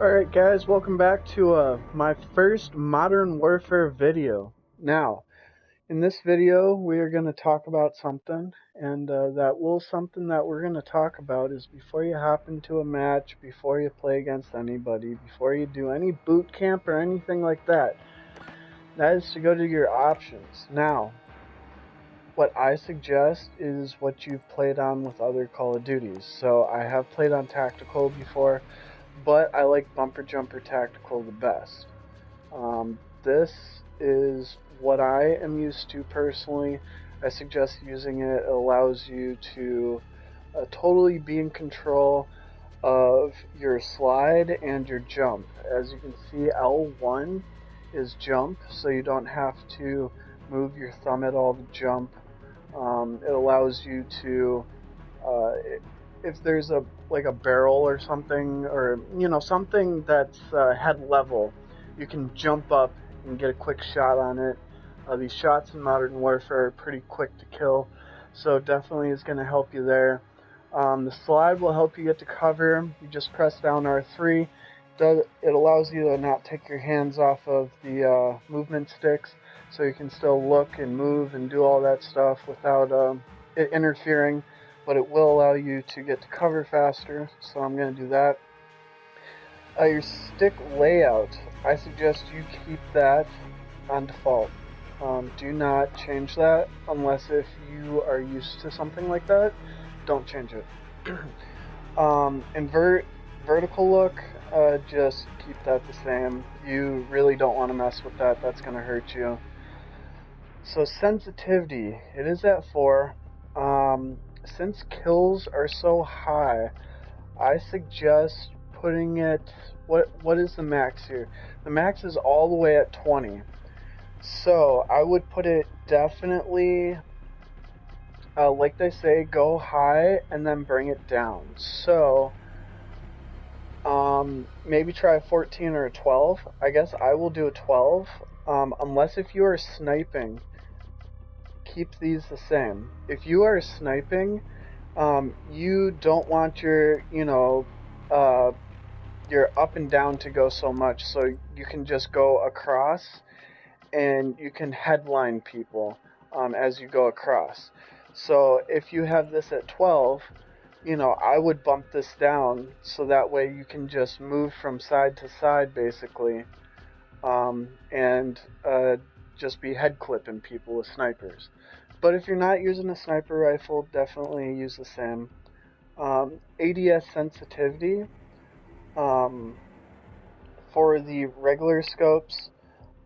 Alright guys, welcome back to my first Modern Warfare video. Now, in this video we are going to talk about something, and something that we're going to talk about is before you hop into a match, before you play against anybody, before you do any boot camp or anything like that, that is to go to your options. Now, what I suggest is what you've played on with other Call of Duties. So I have played on Tactical before, but I like Bumper Jumper Tactical the best. This is what I am used to personally. I suggest using it. It allows you to totally be in control of your slide and your jump. As you can see, L1 is jump, so you don't have to move your thumb at all to jump. It allows you to, if there's a barrel or something, or something that's head level, you can jump up and get a quick shot on it. These shots in Modern Warfare are pretty quick to kill, so definitely is going to help you there. The slide will help you get to cover. You just press down R3. It allows you to not take your hands off of the movement sticks, so you can still look and move and do all that stuff without it interfering, but it will allow you to get to cover faster, so I'm going to do that. Your stick layout, I suggest you keep that on default. Do not change that unless if you are used to something like that. Don't change it. Vertical look, just keep that the same. You really don't want to mess with that. That's going to hurt you. So sensitivity, it is at 4. Since kills are so high, I suggest putting it, what is the max here? The max is all the way at 20. So I would put it definitely, like they say, go high and then bring it down. So maybe try a 14 or a 12. I guess I will do a 12, unless if you are sniping. Keep these the same. If you are sniping, you don't want your up and down to go so much, so you can just go across and you can headline people as you go across. So if you have this at 12, I would bump this down so that way you can just move from side to side basically, and just be head clipping people with snipers. But if you're not using a sniper rifle, definitely use the same. ADS sensitivity, for the regular scopes,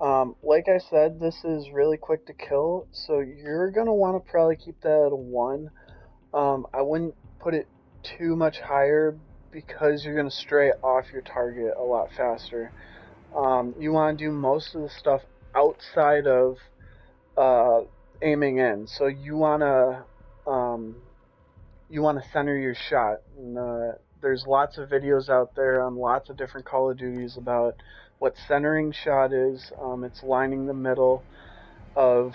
like I said, this is really quick to kill, so you're going to want to probably keep that at a 1. I wouldn't put it too much higher because you're going to stray off your target a lot faster. You want to do most of the stuff outside of aiming in, so you want to center your shot. And, there's lots of videos out there on lots of different Call of Duties about what centering shot is. It's lining the middle of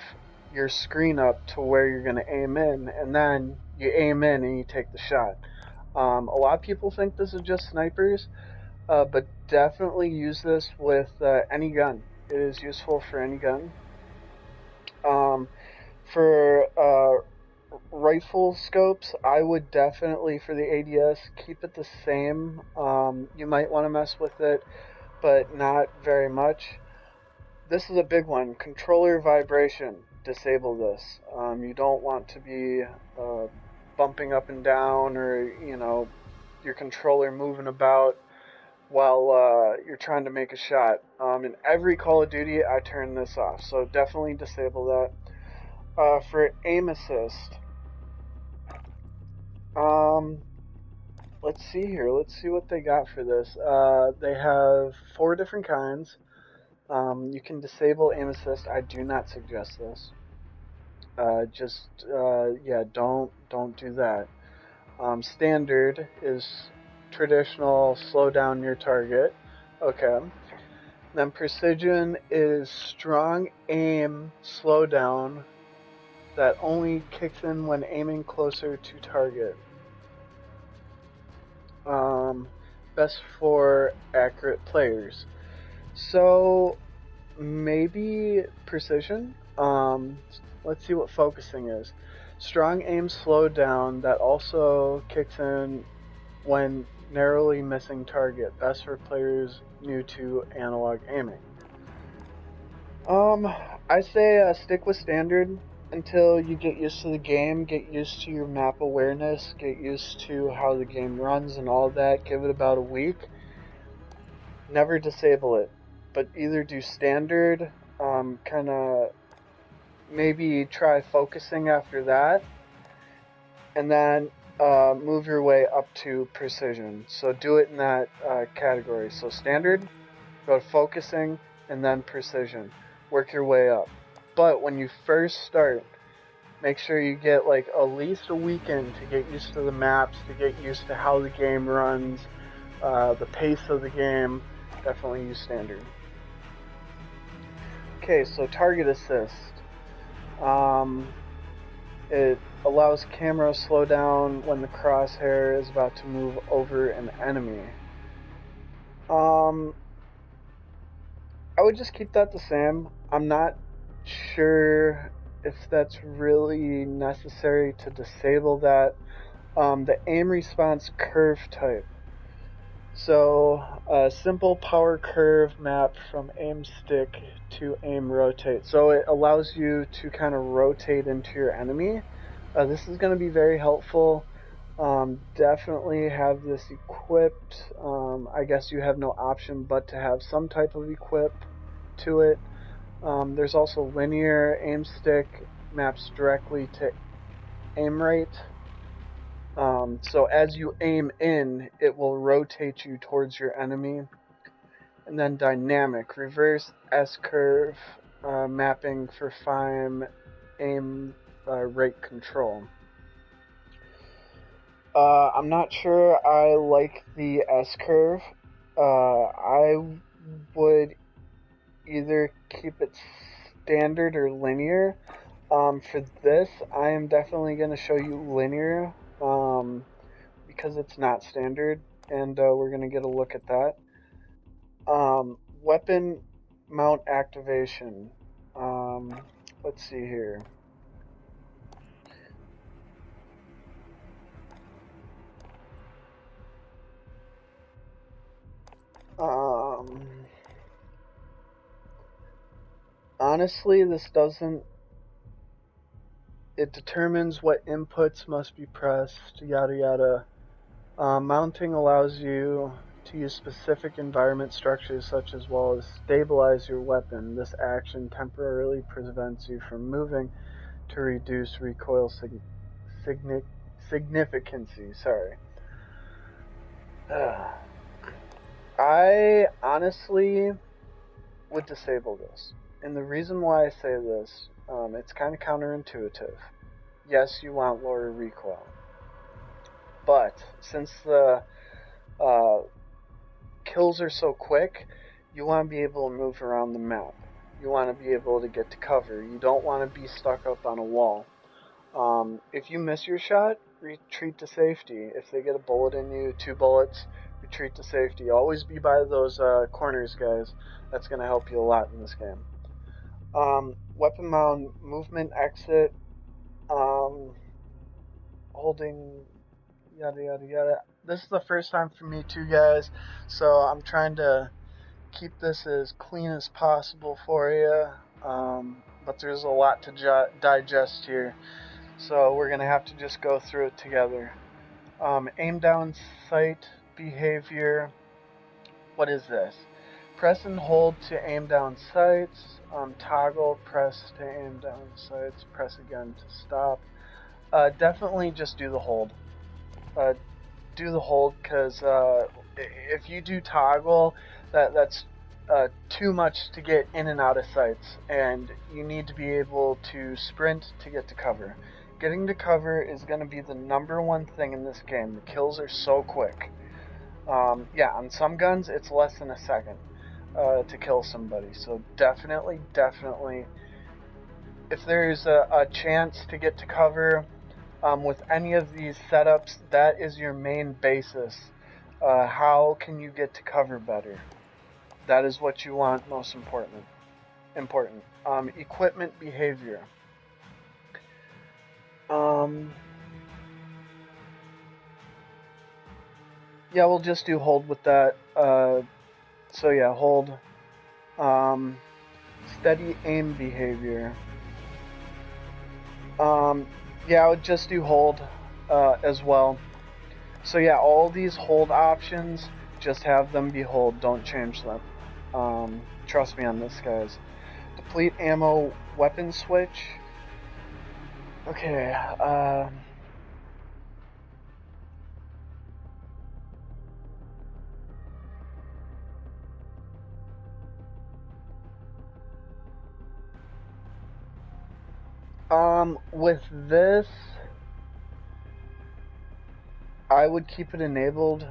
your screen up to where you're going to aim in, and then you aim in and you take the shot. A lot of people think this is just snipers, but definitely use this with any gun. It is useful for any gun. For rifle scopes, I would definitely, for the ADS, keep it the same. You might want to mess with it, but not very much. This is a big one. Controller vibration. Disable this. You don't want to be bumping up and down, or your controller moving about while you're trying to make a shot. In every Call of Duty, I turn this off, so definitely disable that. For aim assist, let's see here. Let's see what they got for this. They have 4 different kinds. You can disable aim assist. I do not suggest this. Yeah, don't do that. Standard is traditional, slow down your target. Okay. Then precision is strong aim, slow down, that only kicks in when aiming closer to target. best for accurate players. So maybe precision. Let's see what focusing is. Strong aim slowdown that also kicks in when narrowly missing target. Best for players new to analog aiming. I say stick with standard until you get used to the game, get used to your map awareness, get used to how the game runs and all that. Give it about a week. Never disable it, but either do standard, kind of maybe try focusing after that, and then move your way up to precision. So do it in that category. So standard, go to focusing, and then precision. Work your way up. But when you first start, make sure you get like at least a weekend to get used to the maps, to get used to how the game runs, the pace of the game. Definitely use standard. Okay, so target assist. It allows camera slow down when the crosshair is about to move over an enemy. I would just keep that the same. I'm not sure if that's really necessary to disable that. The aim response curve type. So a simple power curve map from aim stick to aim rotate. So it allows you to kind of rotate into your enemy. This is going to be very helpful. Definitely have this equipped. I guess you have no option but to have some type of equip to it. There's also linear aim stick, maps directly to aim rate. So as you aim in, it will rotate you towards your enemy. And then dynamic, reverse S-curve, mapping for fine aim rate control. I'm not sure I like the S-curve. I would either keep it standard or linear. For this, I am definitely going to show you linear, because it's not standard, and we're going to get a look at that. Weapon mount activation. Let's see here. Honestly, this doesn't. It determines what inputs must be pressed, yada yada. Mounting allows you to use specific environment structures such as well as stabilize your weapon. This action temporarily prevents you from moving to reduce recoil significancy. Sorry. I honestly would disable this. And the reason why I say this, it's kind of counterintuitive. Yes, you want lower recoil. But since the kills are so quick, you want to be able to move around the map. You want to be able to get to cover. You don't want to be stuck up on a wall. If you miss your shot, retreat to safety. If they get a bullet in you, 2 bullets, retreat to safety. Always be by those corners, guys. That's going to help you a lot in this game. Weapon mount, movement, exit, holding, yada yada yada. This is the first time for me too, guys, so I'm trying to keep this as clean as possible for you, but there's a lot to digest here, so we're going to have to just go through it together. Aim down sight behavior. What is this? Press and hold to aim down sights. Toggle, press to aim down sights. Press again to stop. Definitely just do the hold. Do the hold, because if you do toggle, that's too much to get in and out of sights, and you need to be able to sprint to get to cover. Getting to cover is going to be the #1 thing in this game. The kills are so quick. Yeah, on some guns, it's less than a second to kill somebody. So definitely, if there's a chance to get to cover with any of these setups, that is your main basis. how can you get to cover better? That is what you want most important. Equipment behavior. Yeah, we'll just do hold with that. So yeah, hold. Steady aim behavior. Yeah, I would just do hold as well. So yeah, all these hold options, just have them be hold. Don't change them. Trust me on this, guys. Deplete ammo weapon switch. Okay. With this, I would keep it enabled,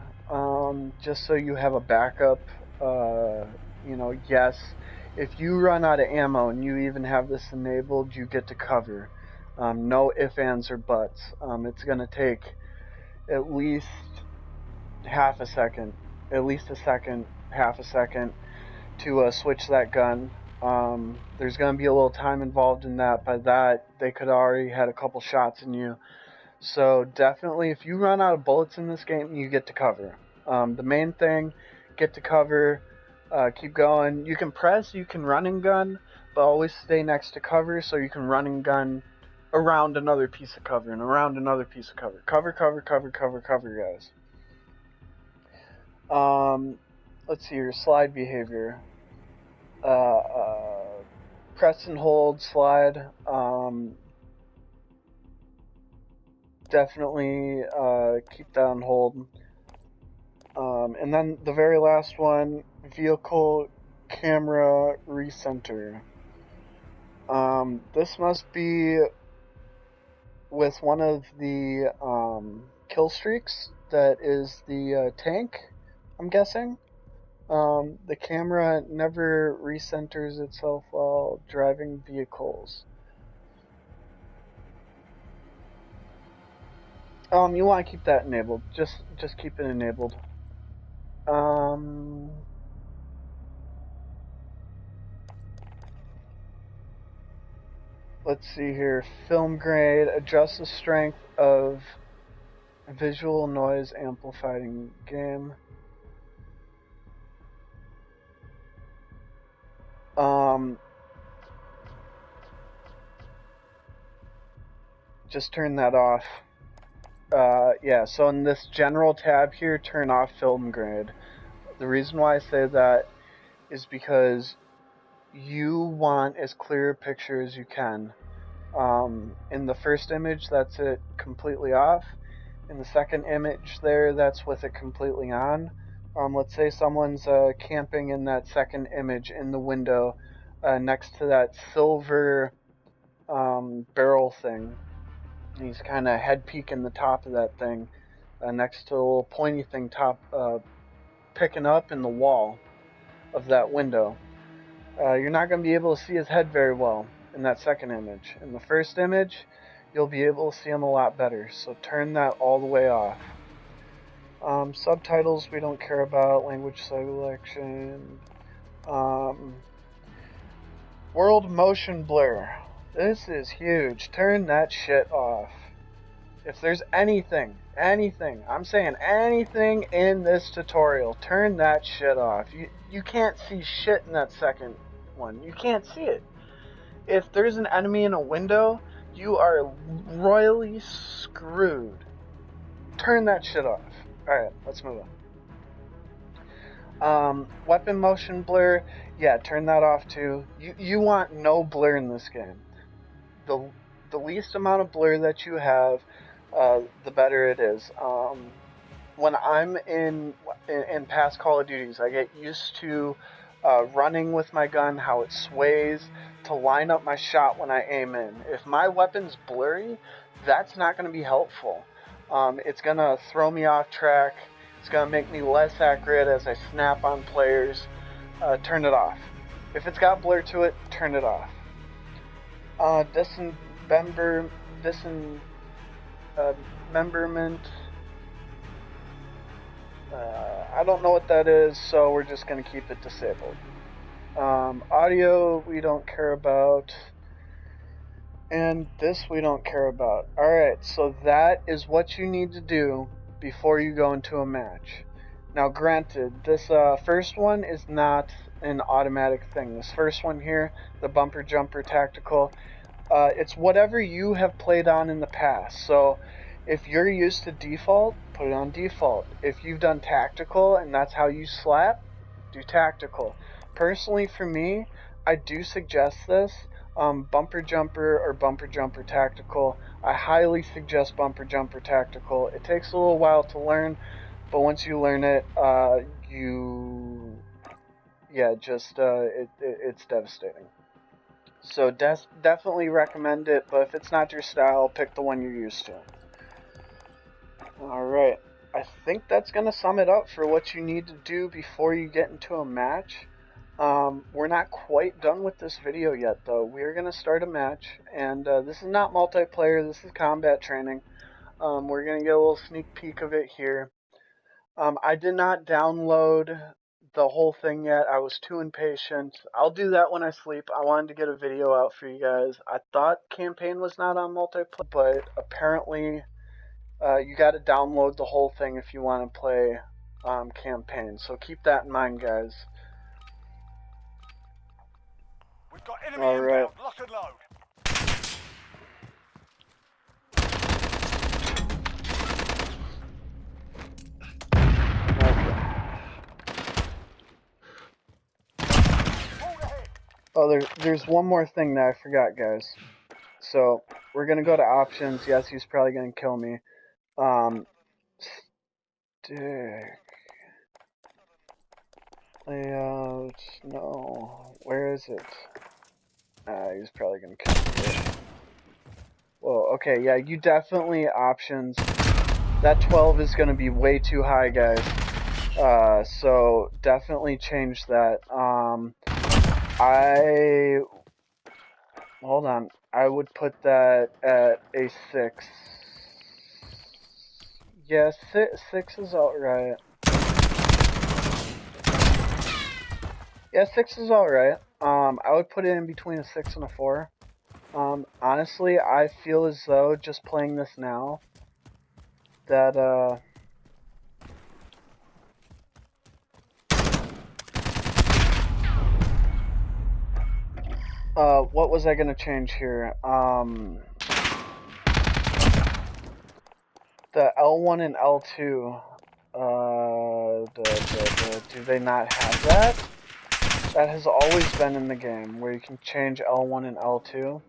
just so you have a backup. You know, yes, if you run out of ammo and you even have this enabled, you get to cover. No ifs, ands, or buts. It's going to take at least half a second, half a second to switch that gun. There's going to be a little time involved in that. By that, they could already had a couple shots in you. So definitely, if you run out of bullets in this game, you get to cover. The main thing, get to cover, keep going. You can press, you can run and gun, but always stay next to cover so you can run and gun around another piece of cover and around another piece of cover. Cover, guys. Let's see your slide behavior. Press and hold, slide. Definitely keep that on hold. And then the very last one, vehicle camera recenter. This must be with one of the kill streaks that is the tank, I'm guessing. The camera never recenters itself while driving vehicles. You want to keep that enabled. Just keep it enabled. Let's see here. Film grade. Adjust the strength of visual noise amplifying game. Just turn that off. Yeah, so in this general tab here, turn off film grade. The reason why I say that is because you want as clear a picture as you can. In the first image, that's it completely off. In the second image there, that's with it completely on. Let's say someone's camping in that second image in the window next to that silver barrel thing. He's kind of head peeking the top of that thing next to a little pointy thing picking up in the wall of that window. You're not going to be able to see his head very well in that second image. In the first image, you'll be able to see him a lot better, so turn that all the way off. Subtitles we don't care about, language selection. World motion blur. This is huge. Turn that shit off. If there's anything, I'm saying anything in this tutorial, turn that shit off. You can't see shit in that second one. You can't see it. If there's an enemy in a window, you are royally screwed. Turn that shit off. Alright, let's move on. Weapon motion blur, yeah, turn that off too. You want no blur in this game. The least amount of blur that you have, the better it is. When I'm in past Call of Duties, I get used to running with my gun, how it sways to line up my shot when I aim in. If my weapon's blurry, that's not going to be helpful. It's going to throw me off track. It's going to make me less accurate as I snap on players. Turn it off. If it's got blur to it, turn it off. Dismemberment. I don't know what that is, so we're just going to keep it disabled. Audio we don't care about, and this we don't care about. Alright, so that is what you need to do before you go into a match. Now granted, this first one is not an automatic thing. This first one here, the bumper jumper tactical, it's whatever you have played on in the past. So if you're used to default, put it on default. If you've done tactical and that's how you slap, do tactical. Personally for me, I do suggest this, bumper jumper or bumper jumper tactical. I highly suggest bumper jumper tactical. It takes a little while to learn, but once you learn it, it's devastating. So definitely recommend it, but if it's not your style, pick the one you're used to. Alright, I think that's going to sum it up for what you need to do before you get into a match. We're not quite done with this video yet, though. We're going to start a match, and this is not multiplayer, this is combat training. We're going to get a little sneak peek of it here. I did not download the whole thing yet. I was too impatient. I'll do that when I sleep. I wanted to get a video out for you guys. I thought campaign was not on multiplayer, but apparently you got to download the whole thing if you want to play campaign. So keep that in mind, guys. We've got enemy inbound. Lock and load. Oh, there's one more thing that I forgot, guys. So, we're going to go to options. Yes, he's probably going to kill me. Stick. Layout. No. Where is it? He's probably going to kill me. Well, okay, yeah, you definitely options. That 12 is going to be way too high, guys. So, definitely change that. Hold on. I would put that at a 6. Yeah, 6 is alright. Yeah, 6 is alright. I would put it in between a 6 and a 4. Honestly, I feel as though just playing this now, that, what was I gonna change here? The L1 and L2, do they not have that? That has always been in the game, where you can change L1 and L2.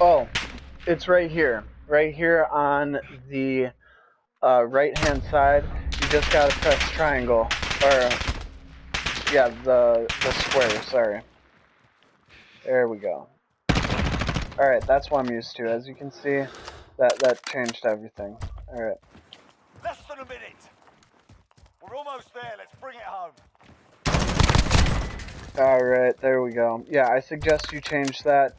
Oh, it's right here. Right here on the right-hand side. You just gotta press triangle. Or, yeah, the square, sorry. There we go. Alright, that's what I'm used to. As you can see, that changed everything. Alright. Less than a minute. We're almost there. Let's bring it home. Alright, there we go. Yeah, I suggest you change that.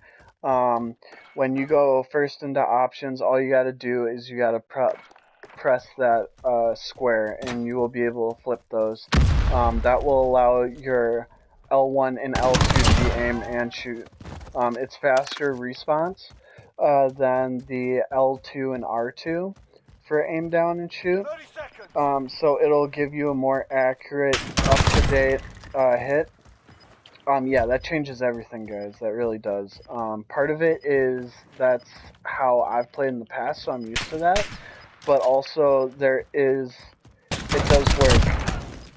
When you go first into options, all you gotta do is you gotta press that square, and you will be able to flip those. That will allow your L1 and L2 to be aim and shoot. It's faster response than the L2 and R2 for aim down and shoot. 30 seconds. So it'll give you a more accurate, up-to-date hit. Yeah, that changes everything, guys. That really does. Part of it is that's how I've played in the past, so I'm used to that. But also, it does work.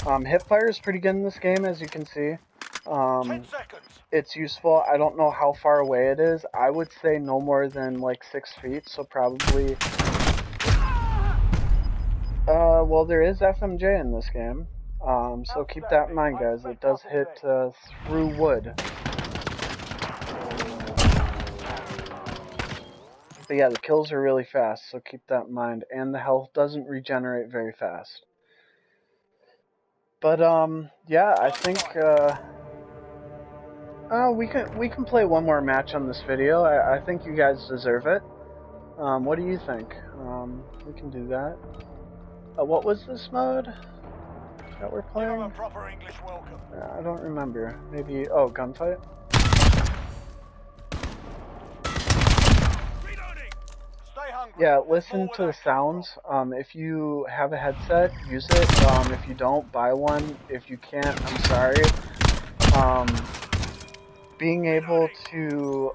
Hipfire is pretty good in this game, as you can see. 10 seconds. It's useful. I don't know how far away it is. I would say no more than like 6 feet, so probably... well, there is FMJ in this game. So keep that in mind, guys. It does hit through wood. But yeah, the kills are really fast, so keep that in mind. And the health doesn't regenerate very fast. But, yeah, I think, We can play one more match on this video. I think you guys deserve it. What do you think? We can do that. What was this mode that we're playing? Give 'em a proper English welcome. I don't remember. Maybe gunfight. Reloading. Stay hungry. Yeah, listen to the sounds. If you have a headset, use it. If you don't, buy one. If you can't, I'm sorry. Being able to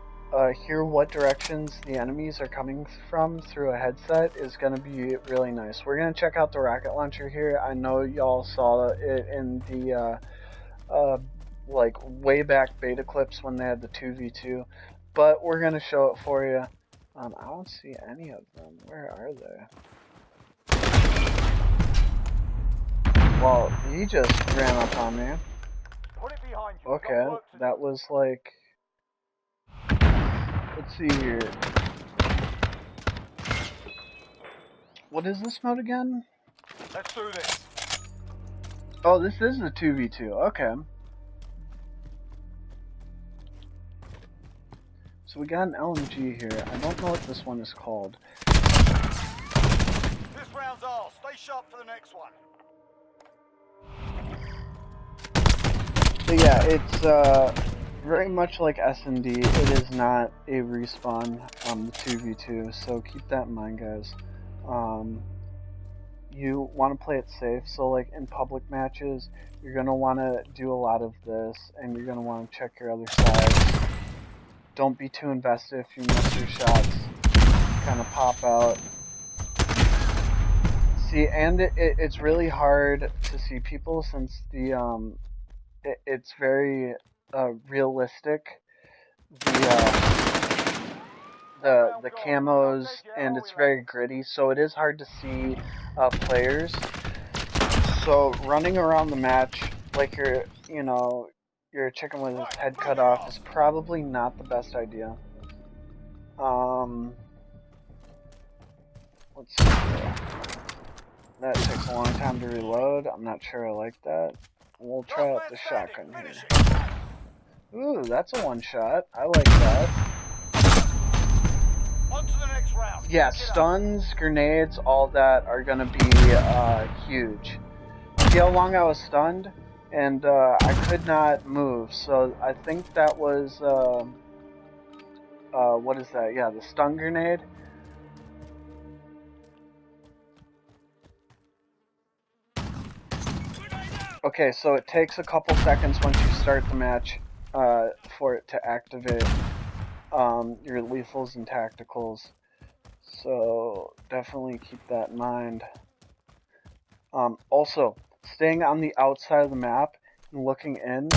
hear what directions the enemies are coming from through a headset is going to be really nice. We're going to check out the rocket launcher here. I know y'all saw it in the like way back beta clips when they had the 2v2, but we're going to show it for you. I don't see any of them. Where are they? Well, he just ran up on me. Put it behind you. Okay, that was like... Let's see here. What is this mode again? Let's do this. Oh, this is the 2v2. Okay. So we got an LMG here. I don't know what this one is called. This round's ours. Stay sharp for the next one. So yeah, it's very much like S&D. It is not a respawn, the 2v2, so keep that in mind, guys. You want to play it safe, so like in public matches, you're going to want to do a lot of this, and you're going to want to check your other sides. Don't be too invested if you miss your shots. Kind of pop out. See, and it's really hard to see people since the it's very realistic. The camos, and it's very gritty, so it is hard to see players. So running around the match like you're a chicken with his head cut off is probably not the best idea. Let's see here. That takes a long time to reload. I'm not sure I like that. We'll try out the shotgun here. Ooh, that's a one shot. I like that. On to the next round. Yeah, stuns, grenades, all that are gonna be huge. See how long I was stunned? And I could not move, so I think that was, what is that? Yeah, the stun grenade. Okay, so it takes a couple seconds once you start the match for it to activate your lethals and tacticals. So definitely keep that in mind. Also, staying on the outside of the map and looking in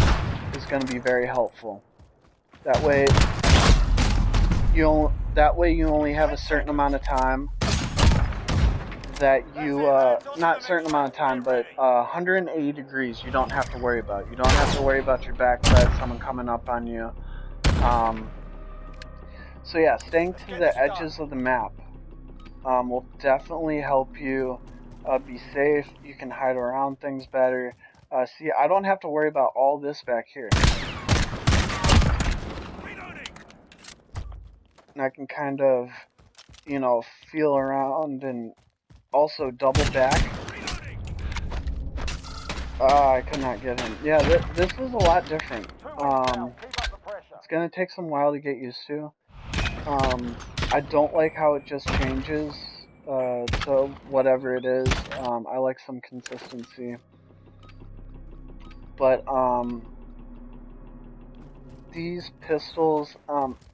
is going to be very helpful. That way you only have a certain amount of time that you, not certain amount of time, but 180 degrees you don't have to worry about. You don't have to worry about your backside, someone coming up on you. So yeah, staying to the edges of the map will definitely help you be safe. You can hide around things better. See, I don't have to worry about all this back here. And I can kind of, feel around and also double back. I could not get him. Yeah, this is a lot different. It's going to take some while to get used to. I don't like how it just changes to whatever it is. I like some consistency. But these pistols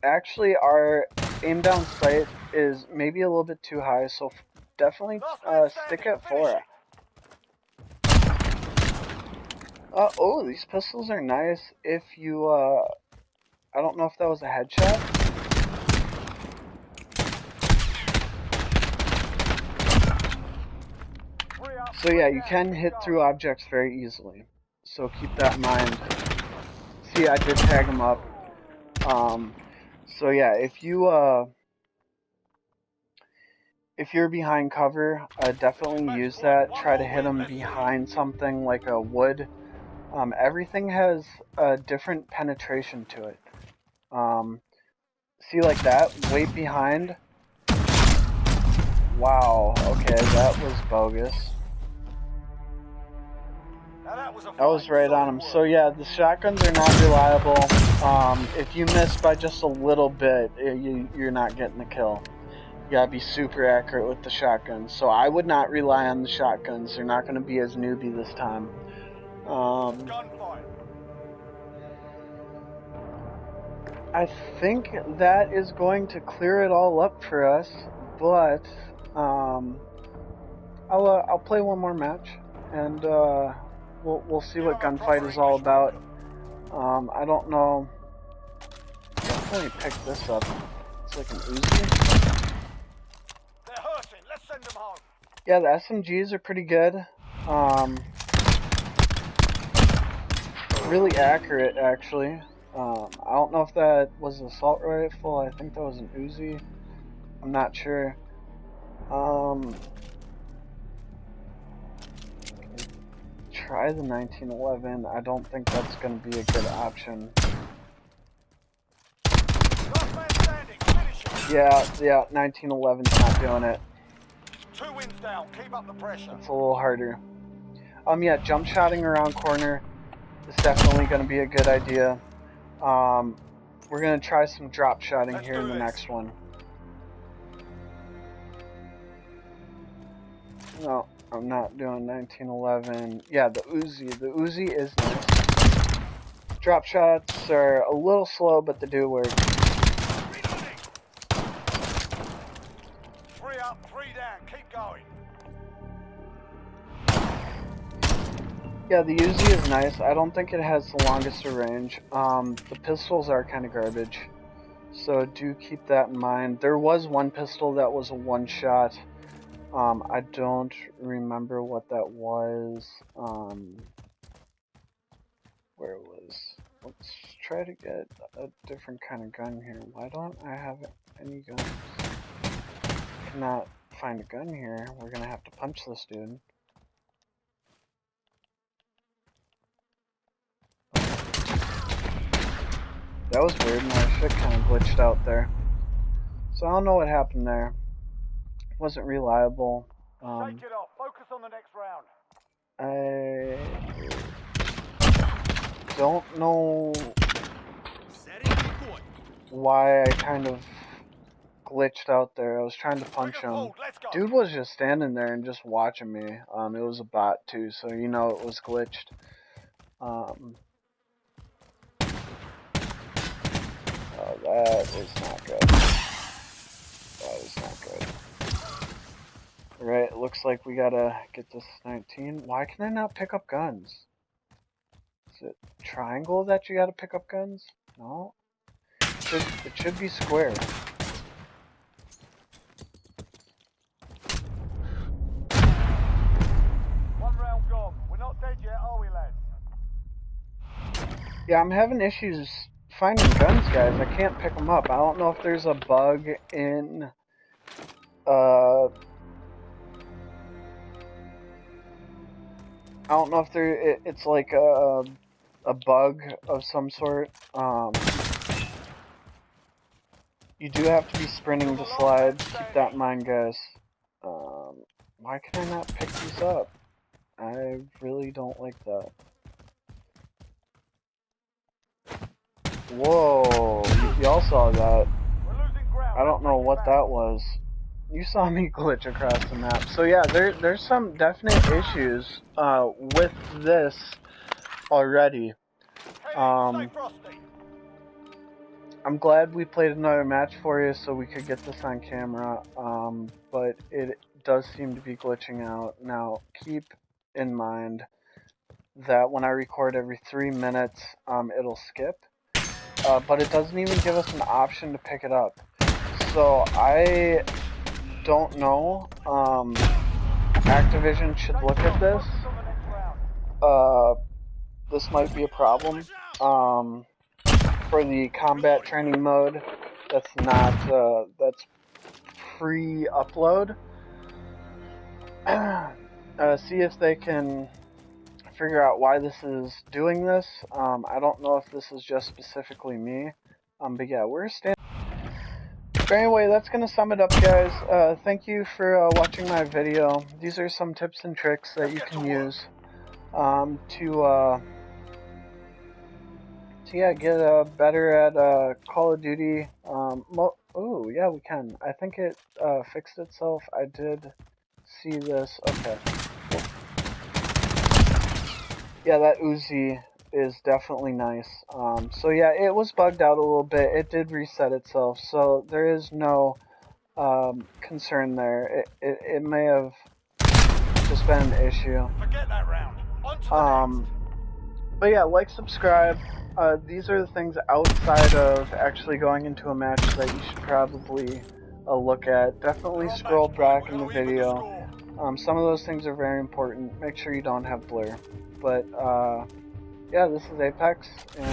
actually our aim down sight is maybe a little bit too high, so definitely stick at 4. Oh, these pistols are nice if you I don't know if that was a headshot. So yeah, you can hit through objects very easily. So keep that in mind. See, I did tag him up. So yeah, if you're behind cover, definitely use that. Try to hit him behind something like a wood, Everything has a different penetration to it. See, like that, weight behind. Wow, okay, that was bogus. Now that was right on him. So yeah, the shotguns are not reliable. If you miss by just a little bit, you're not getting the kill. You gotta be super accurate with the shotguns. So I would not rely on the shotguns. They're not gonna be as newbie this time. Gunfight. I think that is going to clear it all up for us, but I'll play one more match, and we'll see what gunfight is all about. I don't know. Definitely pick this up. It's like an Uzi. They're hurting. Let's send them home. Yeah, the SMGs are pretty good. Really accurate, actually. I don't know if that was an assault rifle. I think that was an Uzi. I'm not sure. Try the 1911. I don't think that's going to be a good option. Last man standing. Finish him. Yeah, 1911's not doing it. 2 wins down. Keep up the pressure. It's a little harder. Yeah, jump shotting around corner is definitely going to be a good idea. We're going to try some drop shotting here in the next one. No, I'm not doing 1911. Yeah, the Uzi. The Uzi is nice. Drop shots are a little slow, but they do work. Reloading. 3 up, 3 down. Keep going. Yeah, the Uzi is nice. I don't think it has the longest range. The pistols are kind of garbage, so do keep that in mind. There was one pistol that was a one-shot. I don't remember what that was. Where it was. Let's try to get a different kind of gun here. Why don't I have any guns? Cannot find a gun here. We're gonna have to punch this dude. That was weird. My shit kind of glitched out there. So I don't know what happened there. Wasn't reliable. Shake it off. Focus on the next round. I don't know why I kind of glitched out there. I was trying to punch him. Dude was just standing there and just watching me. It was a bot too, so you know it was glitched. Oh, that was not good. That was not good. Alright, it looks like we gotta get this 19. Why can I not pick up guns? Is it triangle that you gotta pick up guns? No. It should be square. One round gone. We're not dead yet, are we, lads? Yeah, I'm having issues finding guns, guys. I can't pick them up. I don't know if there's a bug in I don't know if it's like a bug of some sort. You do have to be sprinting to slide. Keep that in mind, guys. Why can I not pick these up? I really don't like that. Whoa, y'all saw that. I don't know what that was. You saw me glitch across the map. So yeah, there's some definite issues with this already. I'm glad we played another match for you so we could get this on camera, but it does seem to be glitching out. Now, keep in mind that when I record every 3 minutes, it'll skip, but it doesn't even give us an option to pick it up. So I don't know. Activision should look at this. This might be a problem. For the combat training mode, that's not, that's pre-upload. See if they can figure out why this is doing this. I don't know if this is just specifically me. But yeah, we're standing. But anyway, that's going to sum it up, guys. Thank you for watching my video. These are some tips and tricks that you can use to get better at Call of Duty. Oh, yeah, we can. I think it fixed itself. I did see this. Okay. Yeah, that Uzi is definitely nice. So yeah, it was bugged out a little bit. It did reset itself, so there is no concern there. It may have just been an issue. Forget that round. On to the next. But yeah, like, subscribe. These are the things outside of actually going into a match that you should probably look at. Definitely scroll back in the video. Some of those things are very important. Make sure you don't have blur. But yeah, this is Apex, and